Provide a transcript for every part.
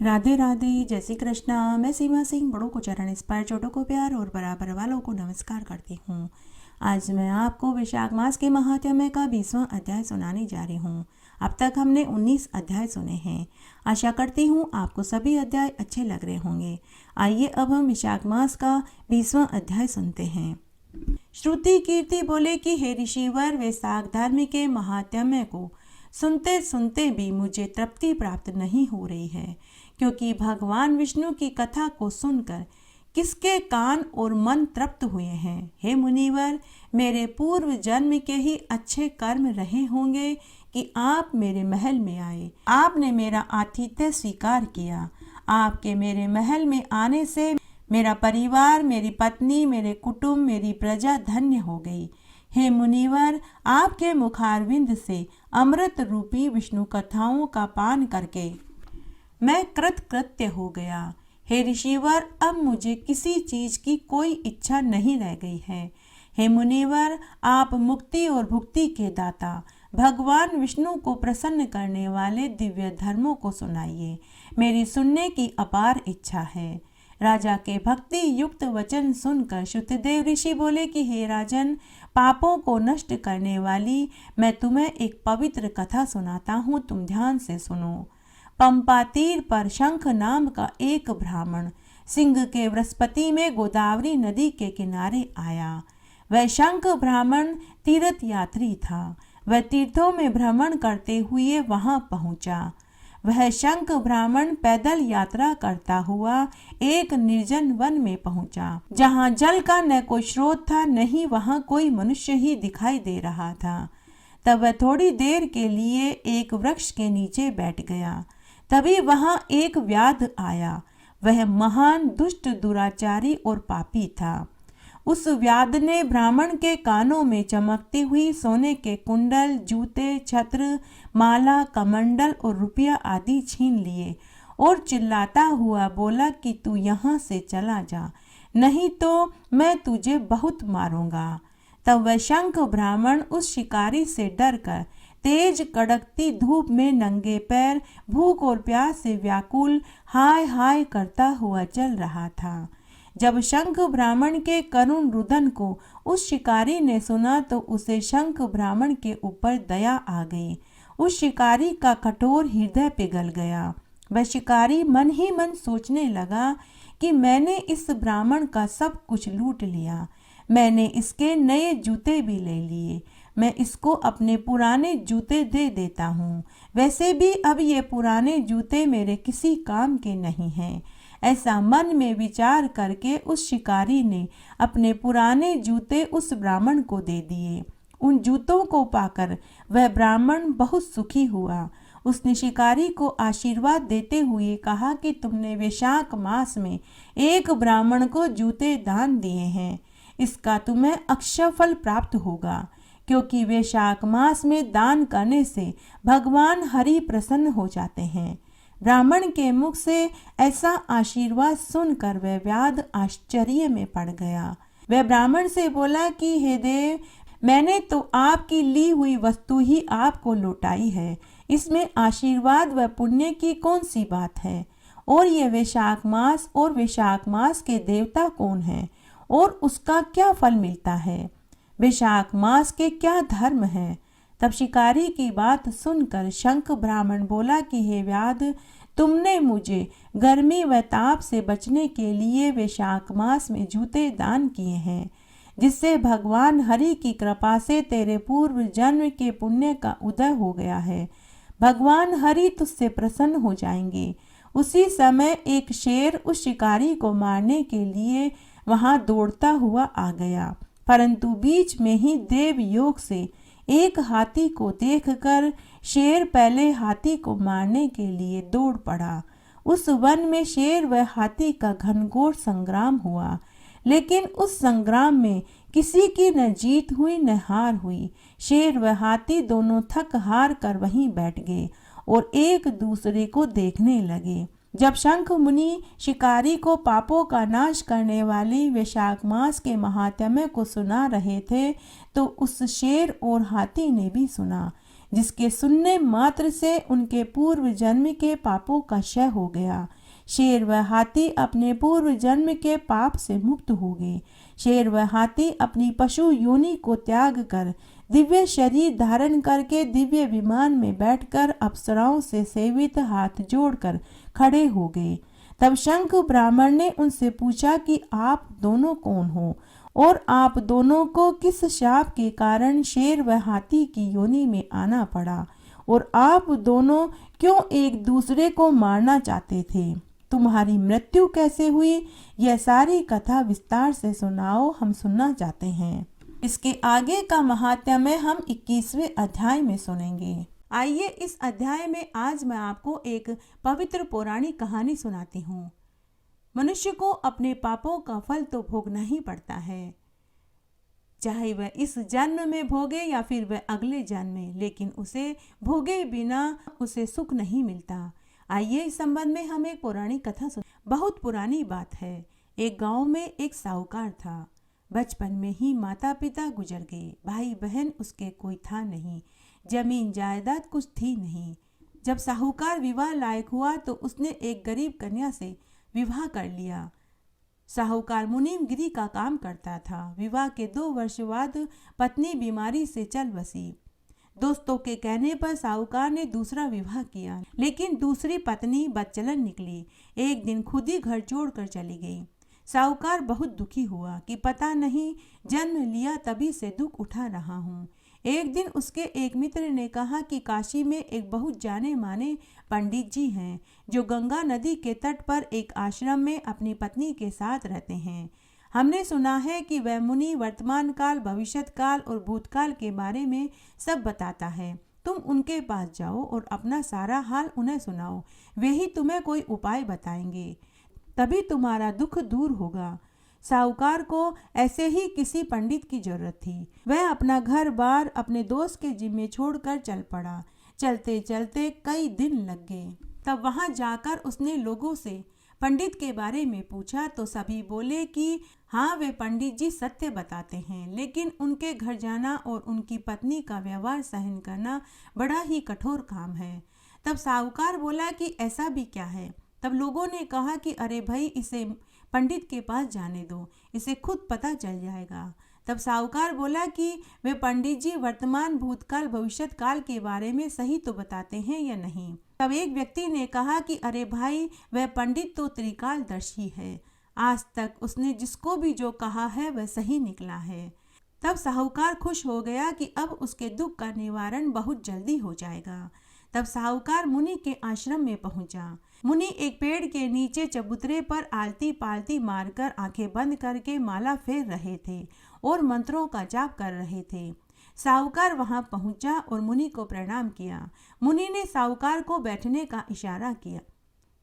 राधे राधे, जय श्री कृष्णा। मैं सीमा सिंह बड़ों को चरण स्पर्श, छोटों को प्यार और बराबर वालों को नमस्कार करती हूँ। आज मैं आपको वैशाख मास के महात्म्य का 20वां अध्याय सुनाने जा रही हूँ। अब तक हमने 19 अध्याय सुने हैं। आशा करती हूँ आपको सभी अध्याय अच्छे लग रहे होंगे। आइए अब हम वैशाख मास का 20वां अध्याय सुनते हैं। श्रुति कीर्ति बोले कि हे ऋषिवर, वैशाख धर्म के महात्म्य को सुनते सुनते भी मुझे तृप्ति प्राप्त नहीं हो रही है, क्योंकि भगवान विष्णु की कथा को सुनकर किसके कान और मन तृप्त हुए हैं। हे मुनिवर, मेरे पूर्व जन्म के ही अच्छे कर्म रहे होंगे कि आप मेरे महल में आए। आपने मेरा आतिथ्य स्वीकार किया। आपके मेरे महल में आने से मेरा परिवार, मेरी पत्नी, मेरे कुटुंब, मेरी प्रजा धन्य हो गई। हे मुनिवर, आपके मुखारविंद से अमृत रूपी विष्णु कथाओं का पान करके मैं कृतकृत्य हो गया। हे ऋषिवर, अब मुझे किसी चीज की कोई इच्छा नहीं रह गई है। हे मुनिवर, आप मुक्ति और भुक्ति के दाता भगवान विष्णु को प्रसन्न करने वाले दिव्य धर्मों को सुनाइए। मेरी सुनने की अपार इच्छा है। राजा के भक्ति युक्त वचन सुनकर शुतदेव ऋषि बोले कि हे राजन, पापों को नष्ट करने वाली मैं तुम्हें एक पवित्र कथा सुनाता हूँ, तुम ध्यान से सुनो। पंपा तीर पर शंख नाम का एक ब्राह्मण सिंह के वृहस्पति में गोदावरी नदी के किनारे आया। वह शंख ब्राह्मण तीर्थ यात्री था। वह तीर्थों में भ्रमण करते हुए वहां पहुंचा। वह शंख ब्राह्मण पैदल यात्रा करता हुआ एक निर्जन वन में पहुंचा, जहां जल का न कोई स्रोत था, न ही वहां कोई मनुष्य ही दिखाई दे रहा था। तब वह थोड़ी देर के लिए एक वृक्ष के नीचे बैठ गया। तभी वहां एक व्याध आया। वह महान दुष्ट दुराचारी और पापी था। उस व्याध ने ब्राह्मण के कानों में चमकती हुई सोने के कुंडल, जूते, छत्र, माला, कमंडल और रुपया आदि छीन लिए और चिल्लाता हुआ बोला कि तू यहाँ से चला जा, नहीं तो मैं तुझे बहुत मारूंगा। तब वह शंख ब्राह्मण उस शिकारी से डरकर तेज कड़कती धूप में नंगे पैर, भूख और प्यास से व्याकुल हाय हाय करता हुआ चल रहा था। जब शंख ब्राह्मण के करुण रुदन को उस शिकारी ने सुना तो उसे शंख ब्राह्मण के ऊपर दया आ गई। उस शिकारी का कठोर हृदय पिघल गया। वह शिकारी मन ही मन सोचने लगा कि मैंने इस ब्राह्मण का सब कुछ लूट लिया। मैंने इसके नए जूते भी ले लिए। मैं इसको अपने पुराने जूते दे देता हूँ। वैसे भी अब ये पुराने जूते मेरे किसी काम के नहीं हैं। ऐसा मन में विचार करके उस शिकारी ने अपने पुराने जूते उस ब्राह्मण को दे दिए। उन जूतों को पाकर वह ब्राह्मण बहुत सुखी हुआ। उसने शिकारी को आशीर्वाद देते हुए कहा कि तुमने वैशाख मास में एक ब्राह्मण को जूते दान दिए हैं, इसका तुम्हें अक्षय फल प्राप्त होगा, क्योंकि वैशाख मास में दान करने से भगवान हरि प्रसन्न हो जाते हैं। ब्राह्मण के मुख से ऐसा आशीर्वाद सुनकर वह व्याध आश्चर्य में पड़ गया। वह ब्राह्मण से बोला कि हे देव, मैंने तो आपकी ली हुई वस्तु ही आपको लौटाई है। इसमें आशीर्वाद व पुण्य की कौन सी बात है? और ये वैशाख मास और वैशाख मास के देवता कौन है और उसका क्या फल मिलता है? वैशाख मास के क्या धर्म है? तब शिकारी की बात सुनकर शंख ब्राह्मण बोला कि हे व्याध, तुमने मुझे गर्मी व ताप से बचने के लिए वैशाख मास में जूते दान किए हैं, जिससे भगवान हरि की कृपा से तेरे पूर्व जन्म के पुण्य का उदय हो गया है। भगवान हरि तुझसे प्रसन्न हो जाएंगे। उसी समय एक शेर उस शिकारी को मारने के लिए वहां दौड़ता हुआ आ गया, परंतु बीच में ही देव योग से एक हाथी को देखकर शेर पहले हाथी को मारने के लिए दौड़ पड़ा। उस वन में शेर व हाथी का घनघोर संग्राम हुआ, लेकिन उस संग्राम में किसी की न जीत हुई न हार हुई। शेर व हाथी दोनों थक हार कर वहीं बैठ गए और एक दूसरे को देखने लगे। जब शंख मुनि शिकारी को पापों का नाश करने वाली वैशाख मास के महात्म्य को सुना रहे थे तो उस शेर और हाथी ने भी सुना। जिसके सुनने मात्र से उनके पूर्व जन्म के पापों का क्षय हो गया। शेर व हाथी अपने पूर्व जन्म के पाप से मुक्त हो गए। शेर व हाथी अपनी पशु योनि को त्याग कर दिव्य शरीर धारण करके दिव्य विमान में बैठकर अप्सराओं से सेवित हाथ जोड़कर खड़े हो गए। तब शंख ब्राह्मण ने उनसे पूछा कि आप दोनों कौन हो और आप दोनों को किस शाप के कारण शेर व हाथी की योनि में आना पड़ा और आप दोनों क्यों एक दूसरे को मारना चाहते थे? तुम्हारी मृत्यु कैसे हुई? यह सारी कथा विस्तार से सुनाओ, हम सुनना चाहते हैं। इसके आगे का महात्म्य हम 21वें अध्याय में सुनेंगे। आइए इस अध्याय में आज मैं आपको एक पवित्र पौराणिक कहानी सुनाती हूँ। मनुष्य को अपने पापों का फल तो भोगना ही पड़ता है, चाहे वह इस जन्म में भोगे या फिर वह अगले जन्म में, लेकिन उसे भोगे बिना उसे सुख नहीं मिलता। आइए इस संबंध में हम एक पौराणिक कथा सुन। बहुत पुरानी बात है। एक गांव में एक साहूकार था। बचपन में ही माता पिता गुजर गए। भाई बहन उसके कोई था नहीं। जमीन जायदाद कुछ थी नहीं। जब साहूकार विवाह लायक हुआ तो उसने एक गरीब कन्या से विवाह कर लिया। साहूकार मुनीमगिरी का काम करता था। विवाह के 2 वर्ष बाद पत्नी बीमारी से चल बसी। दोस्तों के कहने पर साहूकार ने दूसरा विवाह किया, लेकिन दूसरी पत्नी बदचलन निकली। एक दिन खुद ही घर छोड़कर चली गई। साहूकार बहुत दुखी हुआ कि पता नहीं जन्म लिया तभी से दुख उठा रहा हूँ। एक दिन उसके एक मित्र ने कहा कि काशी में एक बहुत जाने माने पंडित जी हैं जो गंगा नदी के तट पर एक आश्रम में अपनी पत्नी के साथ रहते हैं। हमने सुना है कि वह मुनि वर्तमान काल, भविष्यत काल और भूतकाल के बारे में सब बताता है। तुम उनके पास जाओ और अपना सारा हाल उन्हें सुनाओ। वे ही तुम्हें कोई उपाय बताएंगे, तभी तुम्हारा दुख दूर होगा। साहूकार को ऐसे ही किसी पंडित की जरूरत थी। वह अपना घर बार अपने दोस्त के जिम्मे छोड़कर चल पड़ा। चलते चलते कई दिन लग गए। तब वहां जाकर उसने लोगों से पंडित के बारे में पूछा तो सभी बोले कि हाँ, वे पंडित जी सत्य बताते हैं, लेकिन उनके घर जाना और उनकी पत्नी का व्यवहार सहन करना बड़ा ही कठोर काम है। तब साहूकार बोला कि ऐसा भी क्या है? तब लोगों ने कहा कि अरे भाई, इसे पंडित के पास जाने दो, इसे खुद पता चल जाएगा। तब साहूकार बोला कि वे पंडित जी वर्तमान, भूतकाल, भविष्यत काल के बारे में सही तो बताते हैं या नहीं? तब एक व्यक्ति ने कहा कि अरे भाई, वह पंडित तो त्रिकालदर्शी है। आज तक उसने जिसको भी जो कहा है वह सही निकला है। तब साहूकार खुश हो गया कि अब उसके दुख का निवारण बहुत जल्दी हो जाएगा। तब साहूकार मुनि के आश्रम में पहुंचा। मुनि एक पेड़ के नीचे चबूतरे पर आलती पालती मारकर आंखें बंद करके माला फेर रहे थे और मंत्रों का जाप कर रहे थे। साहूकार वहां पहुंचा और मुनि को प्रणाम किया। मुनि ने साहूकार को बैठने का इशारा किया।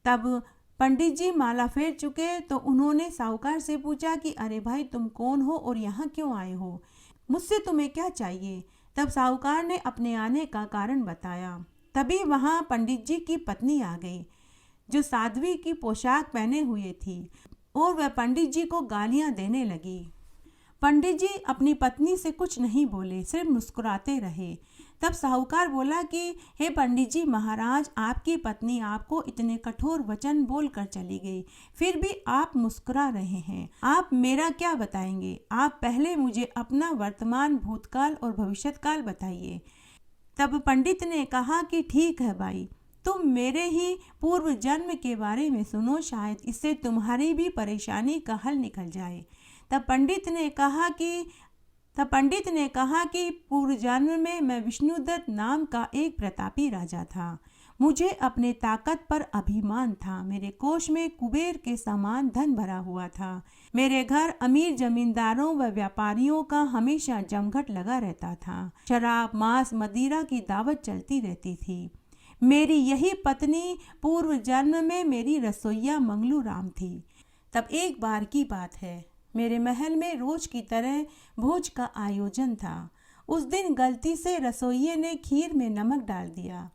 तब पंडित जी माला फेर चुके तो उन्होंने साहूकार से पूछा कि अरे भाई, तुम कौन हो और यहाँ क्यों आए हो? मुझसे तुम्हें क्या चाहिए? तब साहूकार ने अपने आने का कारण बताया। तभी वहाँ पंडित जी की पत्नी आ गई, जो साध्वी की पोशाक पहने हुए थी, और वह पंडित जी को गालियाँ देने लगी। पंडित जी अपनी पत्नी से कुछ नहीं बोले, सिर्फ मुस्कुराते रहे। तब साहूकार बोला कि हे पंडित जी महाराज, आपकी पत्नी आपको इतने कठोर वचन बोलकर चली गई, फिर भी आप मुस्कुरा रहे हैं। आप मेरा क्या बताएंगे? आप पहले मुझे अपना वर्तमान, भूतकाल और भविष्यत्काल बताइए। तब पंडित ने कहा कि ठीक है भाई, तुम मेरे ही पूर्व जन्म के बारे में सुनो, शायद इससे तुम्हारी भी परेशानी का हल निकल जाए। तब पंडित ने कहा कि पूर्व जन्म में मैं विष्णुदत्त नाम का एक प्रतापी राजा था। मुझे अपने ताकत पर अभिमान था। मेरे कोष में कुबेर के समान धन भरा हुआ था। मेरे घर अमीर जमींदारों व व्यापारियों का हमेशा जमघट लगा रहता था। शराब, मांस, मदिरा की दावत चलती रहती थी। मेरी यही पत्नी पूर्व जन्म में मेरी रसोइया मंगलू राम थी। तब एक बार की बात है, मेरे महल में रोज की तरह भोज का आयोजन था। उस दिन गलती से रसोइये ने खीर में नमक डाल दिया।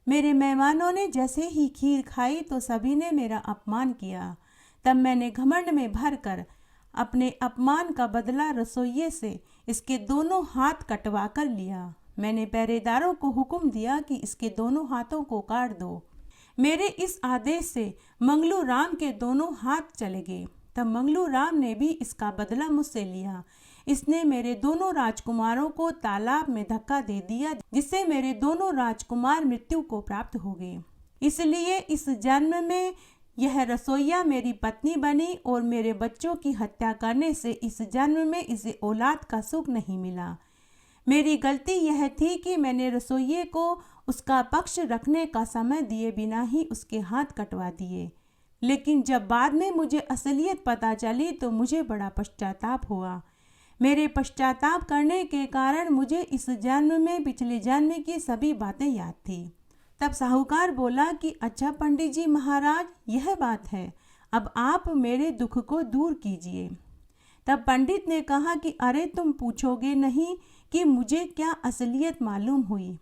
मेरे मेहमानों ने जैसे ही खीर खाई तो सभी ने मेरा अपमान किया। तब मैंने घमंड में भरकर अपने अपमान का बदला रसोइये से इसके दोनों हाथ कटवा कर लिया। मैंने पहरेदारों को हुक्म दिया कि इसके दोनों हाथों को काट दो। मेरे इस आदेश से मंगलू राम के दोनों हाथ चले गए। तब मंगलू राम ने भी इसका बदला मुझसे लिया। इसने मेरे दोनों राजकुमारों को तालाब में धक्का दे दिया, जिससे मेरे दोनों राजकुमार मृत्यु को प्राप्त हो गए। इसलिए इस जन्म में यह रसोइया मेरी पत्नी बनी और मेरे बच्चों की हत्या करने से इस जन्म में इसे औलाद का सुख नहीं मिला। मेरी गलती यह थी कि मैंने रसोइये को उसका पक्ष रखने का समय दिए बिना ही उसके हाथ कटवा दिए। लेकिन जब बाद में मुझे असलियत पता चली तो मुझे बड़ा पश्चाताप हुआ। मेरे पश्चाताप करने के कारण मुझे इस जन्म में पिछले जन्म की सभी बातें याद थी। तब साहूकार बोला कि अच्छा पंडित जी महाराज, यह बात है, अब आप मेरे दुख को दूर कीजिए। तब पंडित ने कहा कि अरे तुम पूछोगे नहीं कि मुझे क्या असलियत मालूम हुई।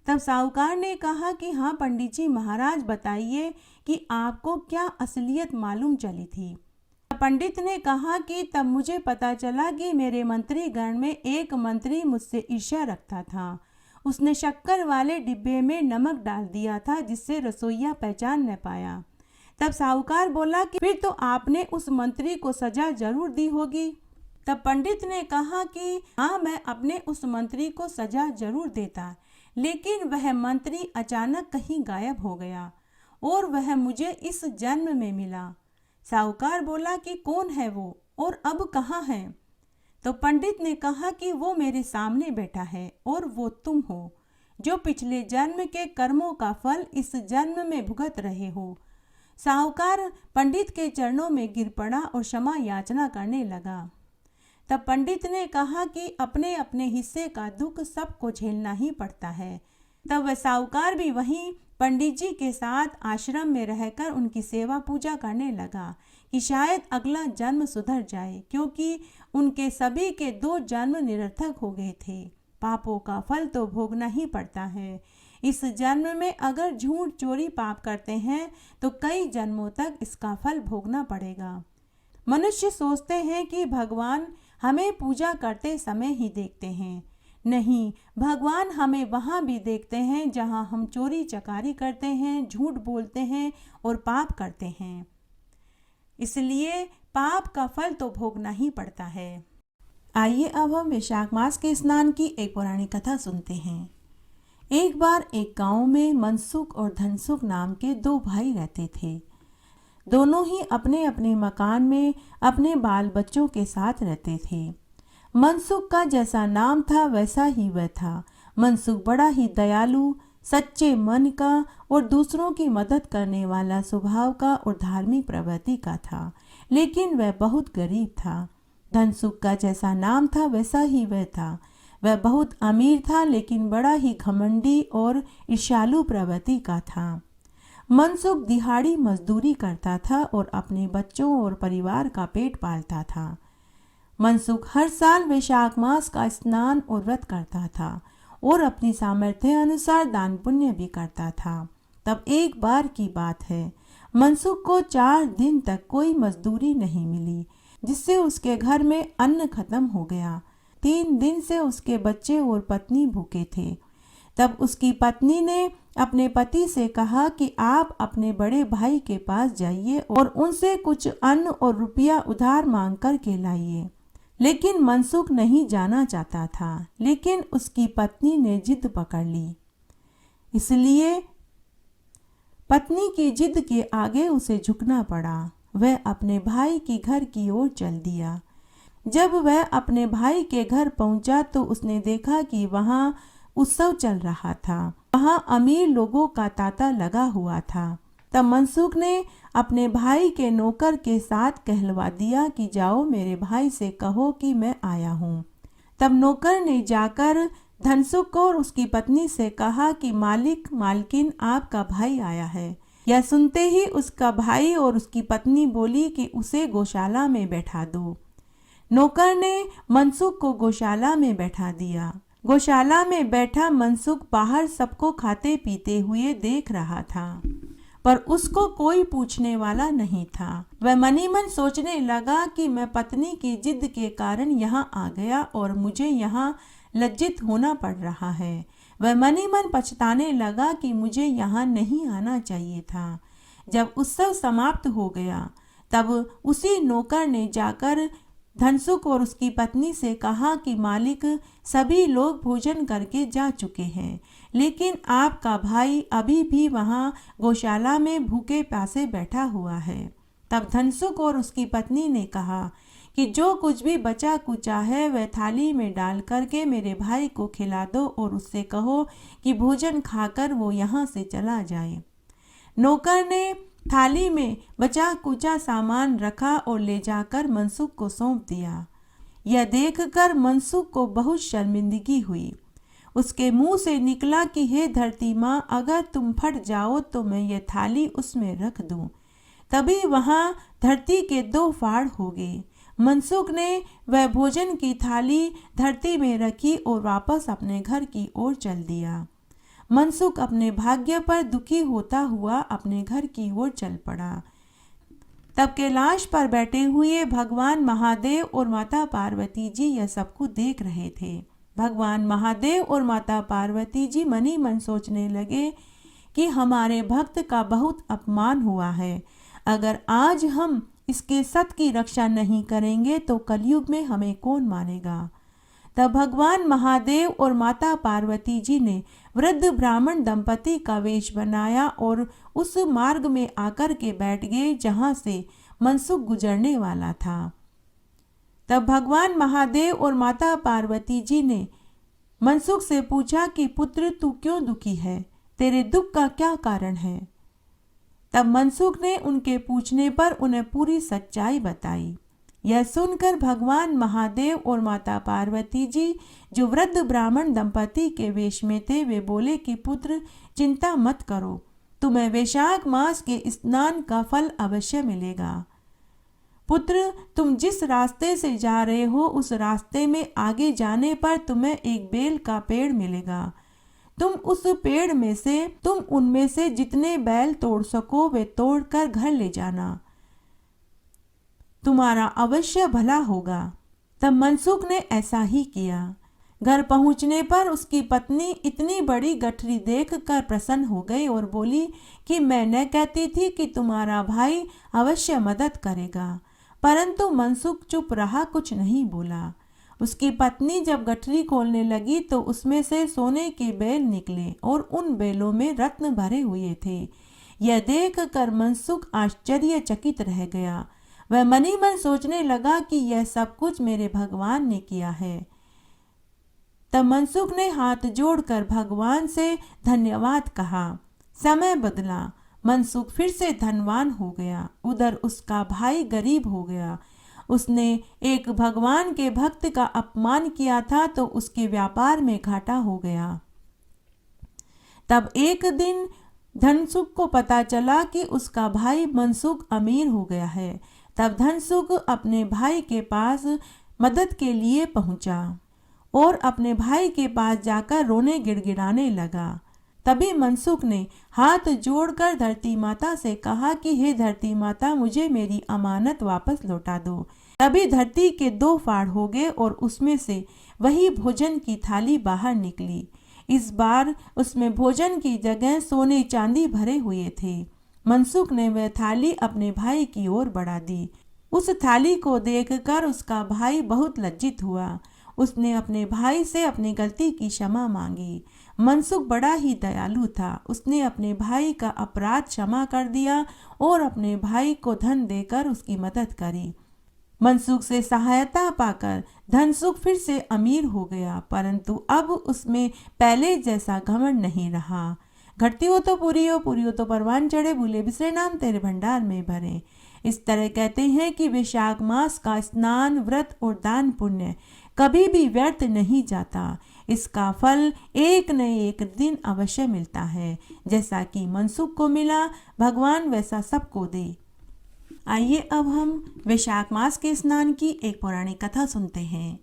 तब साहूकार ने कहा कि हाँ पंडित जी महाराज, बताइए कि आपको क्या असलियत मालूम चली थी। पंडित ने कहा कि तब मुझे पता चला कि मेरे मंत्रीगण में एक मंत्री मुझसे ईर्ष्या रखता था। उसने शक्कर वाले डिब्बे में नमक डाल दिया था, जिससे रसोइया पहचान न पाया। तब साहूकार बोला कि फिर तो आपने उस मंत्री को सजा जरूर दी होगी। तब पंडित ने कहा कि हाँ, मैं अपने उस मंत्री को सजा जरूर देता, लेकिन वह मंत्री अचानक कहीं गायब हो गया और वह मुझे इस जन्म में मिला। साहूकार बोला कि कौन है वो और अब कहाँ है। तो पंडित ने कहा कि वो मेरे सामने बैठा है और वो तुम हो, जो पिछले जन्म के कर्मों का फल इस जन्म में भुगत रहे हो। साहूकार पंडित के चरणों में गिर पड़ा और क्षमा याचना करने लगा। तब पंडित ने कहा कि अपने अपने हिस्से का दुख सबको झेलना ही पड़ता है। तब वह साहूकार भी वहीं पंडित जी के साथ आश्रम में रहकर उनकी सेवा पूजा करने लगा कि शायद अगला जन्म सुधर जाए, क्योंकि उनके सभी के 2 जन्म निरर्थक हो गए थे। पापों का फल तो भोगना ही पड़ता है। इस जन्म में अगर झूठ चोरी पाप करते हैं तो कई जन्मों तक इसका फल भोगना पड़ेगा। मनुष्य सोचते हैं कि भगवान हमें पूजा करते समय ही देखते हैं। नहीं, भगवान हमें वहाँ भी देखते हैं जहाँ हम चोरी चकारी करते हैं, झूठ बोलते हैं और पाप करते हैं। इसलिए पाप का फल तो भोगना ही पड़ता है। आइए अब हम वैशाख मास के स्नान की एक पुरानी कथा सुनते हैं। एक बार एक गांव में मनसुख और धनसुख नाम के 2 भाई रहते थे। दोनों ही अपने अपने मकान में अपने बाल बच्चों के साथ रहते थे। मनसुख का जैसा नाम था वैसा ही वह था। मनसुख बड़ा ही दयालु, सच्चे मन का और दूसरों की मदद करने वाला स्वभाव का और धार्मिक प्रवृत्ति का था, लेकिन वह बहुत गरीब था। धनसुख का जैसा नाम था वैसा ही वह था। वह बहुत अमीर था, लेकिन बड़ा ही घमंडी और ईर्ष्यालु प्रवृत्ति का था। मनसुख दिहाड़ी मजदूरी करता था और अपने बच्चों और परिवार का पेट पालता था। मनसुख हर साल वैशाख मास का स्नान और व्रत करता था और अपनी सामर्थ्य अनुसार दान पुण्य भी करता था। तब एक बार की बात है, मनसुख को 4 दिन तक कोई मजदूरी नहीं मिली, जिससे उसके घर में अन्न खत्म हो गया। 3 दिन से उसके बच्चे और पत्नी भूखे थे। तब उसकी पत्नी ने अपने पति से कहा कि आप अपने बड़े भाई के पास जाइए और उनसे कुछ अन्न और रुपया उधार मांग कर के लाइए। लेकिन मनसुख नहीं जाना चाहता था, लेकिन उसकी पत्नी ने जिद पकड़ ली। इसलिए पत्नी की जिद के आगे उसे झुकना पड़ा। वह अपने भाई के घर की ओर चल दिया। जब वह अपने भाई के घर पहुंचा तो उसने देखा कि वहां उत्सव चल रहा था। वहां अमीर लोगों का तांता लगा हुआ था। तब मनसुख ने अपने भाई के नौकर के साथ कहलवा दिया कि जाओ मेरे भाई से कहो कि मैं आया हूँ। तब नौकर ने जाकर धनसुख को और उसकी पत्नी से कहा कि मालिक मालकिन आपका भाई आया है। यह सुनते ही उसका भाई और उसकी पत्नी बोली कि उसे गौशाला में बैठा दो। नौकर ने मनसुख को गौशाला में बैठा दिया। गौशाला में बैठा मनसुख बाहर सबको खाते पीते हुए देख रहा था, पर उसको कोई पूछने वाला नहीं था। वह मनी मन सोचने लगा कि मैं पत्नी की जिद के कारण यहाँ आ गया और मुझे यहाँ लज्जित होना पड़ रहा है। वह मन ही मन पछताने लगा कि मुझे यहाँ नहीं आना चाहिए था। जब उत्सव समाप्त हो गया तब उसी नौकर ने जाकर धनसुख और उसकी पत्नी से कहा कि मालिक, सभी लोग भोजन करके जा चुके हैं, लेकिन आपका भाई अभी भी वहाँ गौशाला में भूखे प्यासे बैठा हुआ है। तब धनसुख और उसकी पत्नी ने कहा कि जो कुछ भी बचा कुचा है वह थाली में डाल करके मेरे भाई को खिला दो और उससे कहो कि भोजन खाकर वो यहाँ से चला जाए। नौकर ने थाली में बचा कुचा सामान रखा और ले जाकर मनसुख को सौंप दिया। यह देखकर मनसुख को बहुत शर्मिंदगी हुई। उसके मुंह से निकला कि हे धरती माँ, अगर तुम फट जाओ तो मैं यह थाली उसमें रख दूं। तभी वहां धरती के 2 फाड़ हो गए। मनसुख ने वह भोजन की थाली धरती में रखी और वापस अपने घर की ओर चल दिया। मनसुख अपने भाग्य पर दुखी होता हुआ अपने घर की ओर चल पड़ा। तब कैलाश पर बैठे हुए भगवान महादेव और माता पार्वती जी यह सब कुछ देख रहे थे। भगवान महादेव और माता पार्वती जी मन ही मन सोचने लगे कि हमारे भक्त का बहुत अपमान हुआ है। अगर आज हम इसके सत की रक्षा नहीं करेंगे तो कलयुग में हमें कौन मानेगा। तब भगवान महादेव और माता पार्वती जी ने वृद्ध ब्राह्मण दंपति का वेश बनाया और उस मार्ग में आकर के बैठ गए जहां से मनसुख गुजरने वाला था। तब भगवान महादेव और माता पार्वती जी ने मनसुख से पूछा कि पुत्र, तू क्यों दुखी है, तेरे दुख का क्या कारण है। तब मनसुख ने उनके पूछने पर उन्हें पूरी सच्चाई बताई। यह सुनकर भगवान महादेव और माता पार्वती जी जो वृद्ध ब्राह्मण दंपति के वेश में थे वे बोले कि पुत्र, चिंता मत करो, तुम्हें वैशाख मास के स्नान का फल अवश्य मिलेगा। पुत्र, तुम जिस रास्ते से जा रहे हो उस रास्ते में आगे जाने पर तुम्हें एक बेल का पेड़ मिलेगा। तुम उनमें से जितने बैल तोड़ सको वे तोड़कर घर ले जाना, तुम्हारा अवश्य भला होगा। तब मनसुख ने ऐसा ही किया। घर पहुंचने पर उसकी पत्नी इतनी बड़ी गठरी देखकर प्रसन्न हो गई और बोली कि मैं न कहती थी कि तुम्हारा भाई अवश्य मदद करेगा। परंतु मनसुख चुप रहा, कुछ नहीं बोला। उसकी पत्नी जब गठरी खोलने लगी तो उसमें से सोने के बैल निकले और उन बैलों में रत्न भरे हुए थे। यह देखकर मनसुख आश्चर्यचकित रह गया। वह मन ही मन सोचने लगा कि यह सब कुछ मेरे भगवान ने किया है। तब मनसुख ने हाथ जोड़कर भगवान से धन्यवाद कहा। समय बदला, मनसुख फिर से धनवान हो गया। उधर उसका भाई गरीब हो गया। उसने एक भगवान के भक्त का अपमान किया था तो उसके व्यापार में घाटा हो गया। तब एक दिन धनसुख को पता चला कि उसका भाई मनसुख अमीर हो गया है। तब धनसुख अपने भाई के पास मदद के लिए पहुंचा और अपने भाई के पास जाकर रोने गिड़गिड़ाने लगा। तभी मनसुख ने हाथ जोड़कर धरती माता से कहा कि हे धरती माता, मुझे मेरी अमानत वापस लौटा दो। तभी धरती के 2 फाड़ हो गए और उसमें से वही भोजन की थाली बाहर निकली। इस बार उसमें भोजन की जगह सोने चांदी भरे हुए थे। मनसुख ने वह थाली अपने भाई की ओर बढ़ा दी। उस थाली को देखकर उसका भाई बहुत लज्जित हुआ। उसने अपने भाई से अपनी गलती की क्षमा मांगी। मनसुख बड़ा ही दयालु था। उसने अपने भाई का अपराध क्षमा कर दिया और अपने भाई को धन देकर उसकी मदद करी। मनसुख से सहायता पाकर धनसुख फिर से अमीर हो गया, परंतु अब उसमें पहले जैसा घमंड नहीं रहा। घटती हो तो पूरी हो, पूरी हो तो परवान चढ़े, भूले बिसरे नाम तेरे भंडार में भरे। इस तरह कहते हैं कि वैशाख मास का स्नान, व्रत और दान पुण्य कभी भी व्यर्थ नहीं जाता। इसका फल एक न एक दिन अवश्य मिलता है। जैसा कि मनसुख को मिला, भगवान वैसा सबको दे। आइए अब हम वैशाख मास के स्नान की एक पौराणिक कथा सुनते हैं।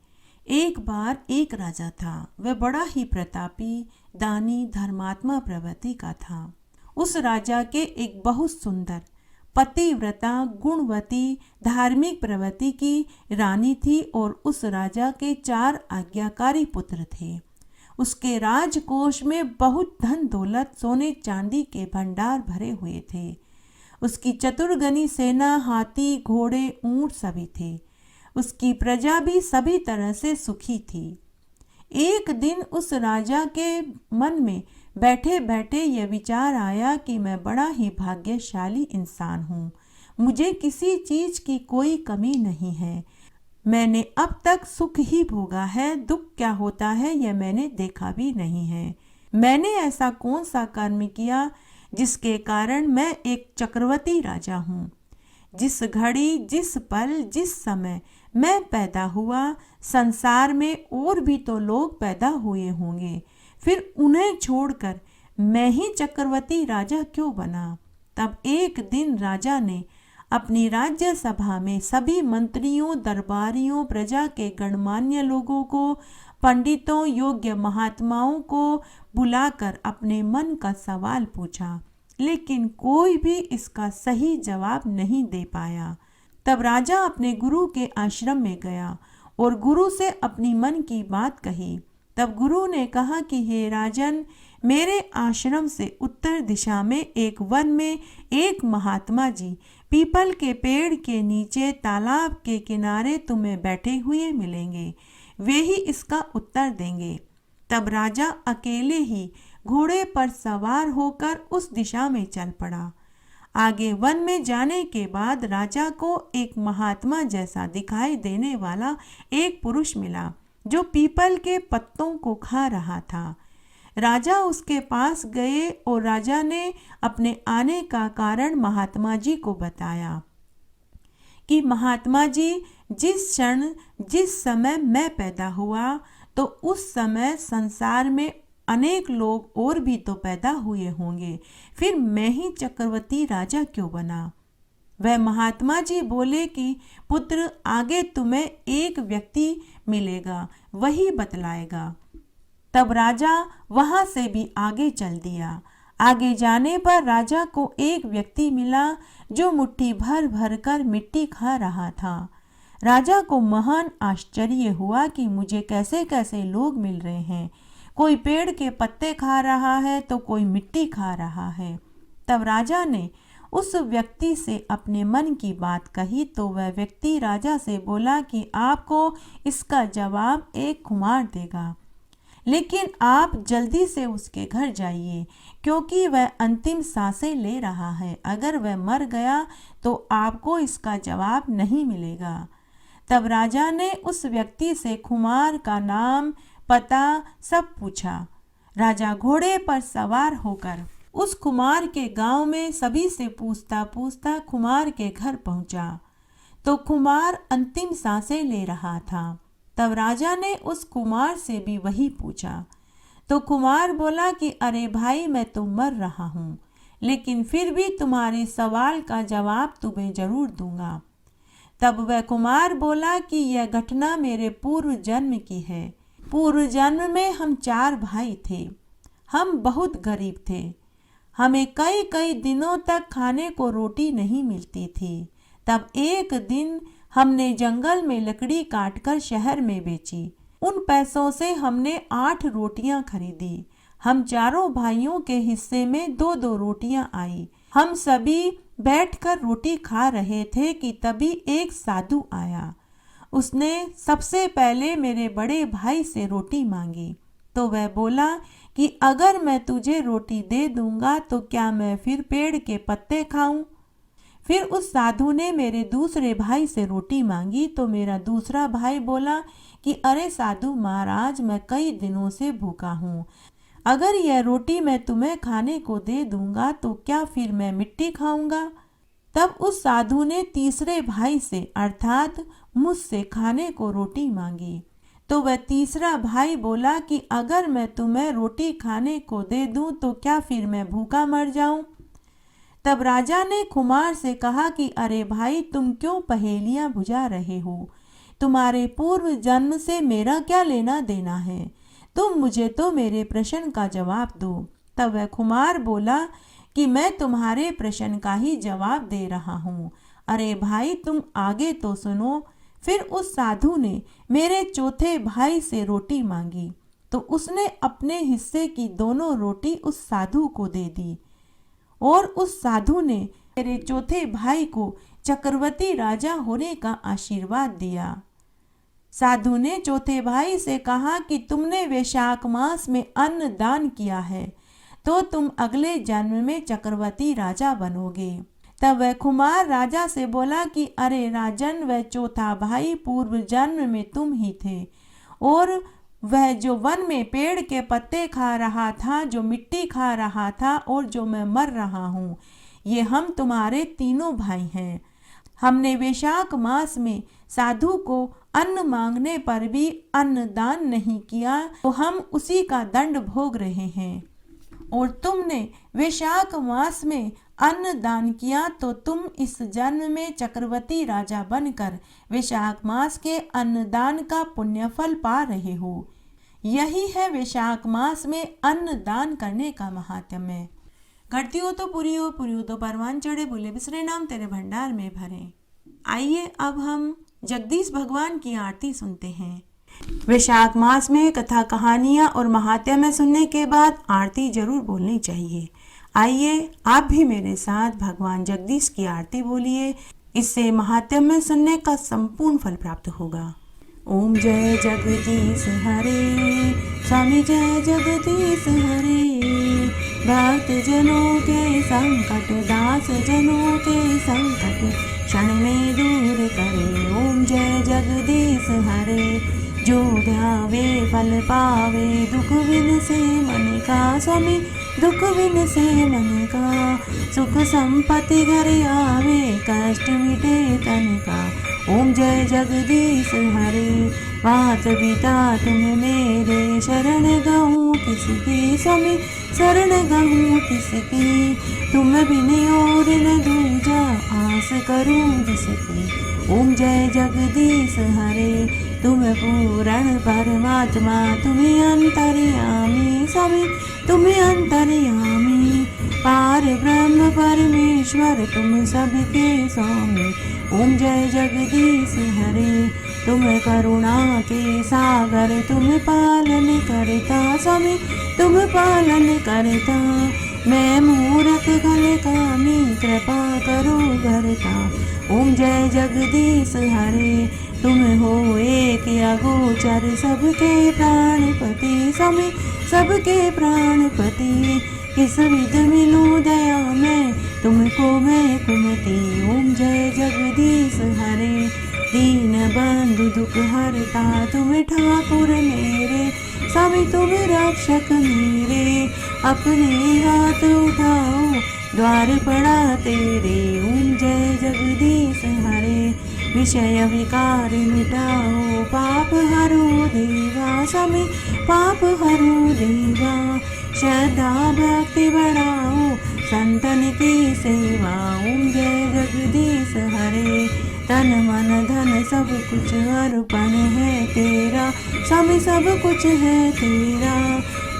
एक बार एक राजा था। वह बड़ा ही प्रतापी, दानी, धर्मात्मा प्रवृत्ति का था। उस राजा के एक बहुत सुंदर पतिव्रता, गुणवती, धार्मिक प्रवृत्ति की रानी थी और उस राजा के 4 आज्ञाकारी पुत्र थे। उसके राजकोष में बहुत धन दौलत, सोने चांदी के भंडार भरे हुए थे। उसकी चतुर्गनी सेना, हाथी, घोड़े, ऊंट सभी थे। उसकी प्रजा भी सभी तरह से सुखी थी। एक दिन उस राजा के मन में बैठे बैठे यह विचार आया कि मैं बड़ा ही भाग्यशाली इंसान हूँ। मुझे किसी चीज की कोई कमी नहीं है। मैंने अब तक सुख ही भोगा है, दुख क्या होता है यह मैंने देखा भी नहीं है। मैंने ऐसा कौन सा कर्म किया जिसके कारण मैं एक चक्रवर्ती राजा हूँ। जिस घड़ी, जिस पल, जिस समय मैं पैदा हुआ, संसार में और भी तो लोग पैदा हुए होंगे, फिर उन्हें छोड़कर मैं ही चक्रवर्ती राजा क्यों बना। तब एक दिन राजा ने अपनी राज्य सभा में सभी मंत्रियों, दरबारियों, प्रजा के गणमान्य लोगों को, पंडितों, योग्य महात्माओं को बुलाकर अपने मन का सवाल पूछा, लेकिन कोई भी इसका सही जवाब नहीं दे पाया। तब राजा अपने गुरु के आश्रम में गया और गुरु से अपनी मन की बात कही। तब गुरु ने कहा कि हे राजन, मेरे आश्रम से उत्तर दिशा में एक वन में एक महात्मा जी पीपल के पेड़ के नीचे तालाब के किनारे तुम्हें बैठे हुए मिलेंगे। वे ही इसका उत्तर देंगे। तब राजा अकेले ही घोड़े पर सवार होकर उस दिशा में चल पड़ा। आगे वन में जाने के बाद राजा को एक महात्मा जैसा दिखाई देने वाला एक पुरुष मिला जो पीपल के पत्तों को खा रहा था। राजा उसके पास गए और राजा ने अपने आने का कारण महात्मा जी को बताया कि महात्मा जी, जिस क्षण, जिस समय मैं पैदा हुआ, तो उस समय संसार में अनेक लोग और भी तो पैदा हुए होंगे, फिर मैं ही चक्रवर्ती राजा क्यों बना। वह महात्मा जी बोले कि पुत्र, आगे तुम्हें एक व्यक्ति मिलेगा, वही बतलाएगा। तब राजा वहां से भी आगे चल दिया। आगे जाने पर राजा को एक व्यक्ति मिला जो मुट्ठी भर भर कर मिट्टी खा रहा था। राजा को महान आश्चर्य हुआ कि मुझे कैसे कैसे लोग मिल रहे हैं। कोई पेड़ के पत्ते खा रहा है तो कोई मिट्टी खा रहा है। तब राजा ने उस व्यक्ति से अपने मन की बात कही तो वह व्यक्ति राजा से बोला कि आपको इसका जवाब एक कुम्हार देगा, लेकिन आप जल्दी से उसके घर जाइए क्योंकि वह अंतिम सांसें ले रहा है। अगर वह मर गया तो आपको इसका जवाब नहीं मिलेगा। तब राजा ने उस व्यक्ति से कुम्हार का नाम, पता सब पूछा। राजा घोड़े पर सवार होकर उस कुम्हार के गांव में सभी से पूछता पूछता कुम्हार के घर पहुंचा तो कुम्हार अंतिम सांसें ले रहा था। तब राजा ने उस कुम्हार से भी वही पूछा तो कुम्हार बोला कि अरे भाई, मैं तो मर रहा हूँ, लेकिन फिर भी तुम्हारे सवाल का जवाब तुम्हें जरूर दूंगा। तब वह कुम्हार बोला कि यह घटना मेरे पूर्व जन्म की है। पूर्व जन्म में हम 4 भाई थे। हम बहुत गरीब थे। हमें कई कई दिनों तक खाने को रोटी नहीं मिलती थी। तब एक दिन हमने जंगल में लकड़ी काटकर शहर में बेची। उन पैसों से हमने 8 रोटियां खरीदी। हम चारों भाइयों के हिस्से में 2-2 रोटियां आई। हम सभी बैठकर रोटी खा रहे थे कि तभी एक साधु आया। उसने सबसे पहले मेरे बड़े भाई से रोटी मांगी तो वह बोला कि अगर मैं तुझे रोटी दे दूंगा तो क्या मैं फिर पेड़ के पत्ते खाऊं। फिर उस साधु ने मेरे दूसरे भाई से रोटी मांगी तो मेरा दूसरा भाई बोला कि अरे साधु महाराज, मैं कई दिनों से भूखा हूँ। अगर यह रोटी मैं तुम्हें खाने को दे दूंगा तो क्या फिर मैं मिट्टी खाऊंगा। तब उस साधु ने तीसरे भाई से अर्थात मुझसे खाने को रोटी मांगी तो वह तीसरा भाई बोला कि अगर मैं तुम्हें रोटी खाने को दे दूं तो क्या फिर मैं भूखा मर जाऊं। तब राजा ने कुम्हार से कहा कि अरे भाई, तुम क्यों पहेलियां बुझा रहे हो। तुम्हारे पूर्व जन्म से मेरा क्या लेना देना है। तुम मुझे तो मेरे प्रश्न का जवाब दो। तब वह कुम्हार बोला कि मैं तुम्हारे प्रश्न का ही जवाब दे रहा हूँ। अरे भाई, तुम आगे तो सुनो। फिर उस साधु ने मेरे चौथे भाई से रोटी मांगी तो उसने अपने हिस्से की दोनों रोटी उस साधु को दे दी और उस साधु ने मेरे चौथे भाई को चक्रवर्ती राजा होने का आशीर्वाद दिया। साधु ने चौथे भाई से कहा कि तुमने वैशाख मास में अन्न दान किया है तो तुम अगले जन्म में चक्रवर्ती राजा बनोगे। तब वह खुमार राजा से बोला कि अरे राजन, वह चौथा भाई पूर्व जन्म में तुम ही थे और वह जो वन में पेड़ के पत्ते खा रहा था, जो मिट्टी खा रहा था और जो मैं मर रहा हूँ, ये हम तुम्हारे तीनों भाई हैं। हमने वैशाख मास में साधु को अन्न मांगने पर भी अन्न दान नहीं किया तो हम उसी का दंड भोग रहे हैं, और तुमने वैशाख मास में अन्न दान किया तो तुम इस जन्म में चक्रवर्ती राजा बनकर वैशाख मास के अन्नदान का पुण्य फल पा रहे हो। यही है वैशाख मास में अन्न दान करने का महात्म्य। करती हो तो पूरी हो, पूरी हो तो परवान चढ़े, भूले बिसरे नाम तेरे भंडार में भरे। आइए अब हम जगदीश भगवान की आरती सुनते हैं। वैशाख मास में कथा कहानियाँ और महात्म्य सुनने के बाद आरती जरूर बोलनी चाहिए। आइए आप भी मेरे साथ भगवान जगदीश की आरती बोलिए, इससे महात्म्य सुनने का संपूर्ण फल प्राप्त होगा। ओम जय जगदीश हरे, स्वामी जय जगदीश हरे। भक्त जनों के संकट, दास जनों के संकट क्षण में दूर करे। ओम जय जगदीश हरे। जो ध्यावे फल पावे, दुख विन से मन का। स्वामी दुख विन से मन का, सुख संपत्ति घर आवे, कष्ट मिटे तन का। ओम जय जगदीश हरे। बात बीता तुम मेरे, शरण गहूँ किसकी। स्वामी शरण गहूँ किसकी, तुम बिन और न दूजा, आस करूँ जिसकी। ओम जय जगदीश हरे। तुम पूर्ण परमात्मा, तुम्हें अंतर्यामी। स्वामी तुम्हें अंतर्यामी, पार ब्रह्म परमेश्वर, तुम सबके स्वामी। ओम जय जगदीश हरे। तुम करुणा के सागर, तुम पालन करता। स्वामी तुम पालन करता, मैं मूरख खल कामी, कृपा करो भरता। ओम जय जगदीश हरे। तुम हो एक अगोचर, सबके प्राणपति। स्वामी सबके प्राणपति, किस विध मिलूं दया मैं, तुमको मैं कुमति। ओम जय जगदीश हरे। दीन बंधु दुख हरता, तुम ठाकुर मेरे। स्वामी तुम रक्षक मेरे, अपने हाथ उठाओ, द्वार पड़ा तेरे। ओम जय जगदीश हरे। विषय विकार मिटाओ, पाप हरो देवा। स्वामी पाप हरो देवा। श्रद्धा भक्ति बढ़ाओ, संतन की सेवा। ओम जय जगदीश हरे। तन मन धन सब कुछ अर्पण है तेरा। स्वामी सब कुछ है तेरा,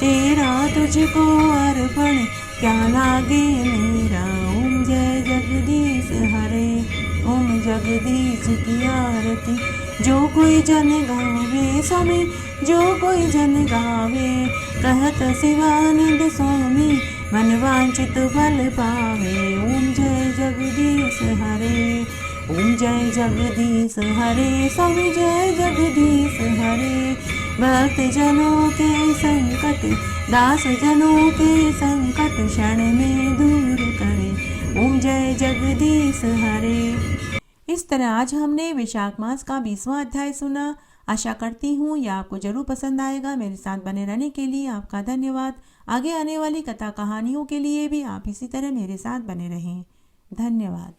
तेरा तुझको अर्पण, क्या लागे मेरा। ओम जय जगदीश हरे। ओम जगदीश की आरती जो कोई जन गावे। स्वामी जो कोई जन गावे, कहत शिवानंद स्वामी, मन वांछित फल पावे। ओम जय जगदीश हरे। ओम जय जगदीश हरे। स्वामी जय जगदीश हरे। भक्त जनों के संकट, दास जनों के संकट क्षण में दूर करे। ओम जय जगदीश हरे। इस तरह आज हमने वैशाख मास का 20वां अध्याय सुना। आशा करती हूँ यह आपको जरूर पसंद आएगा। मेरे साथ बने रहने के लिए आपका धन्यवाद। आगे आने वाली कथा कहानियों के लिए भी आप इसी तरह मेरे साथ बने रहें। धन्यवाद।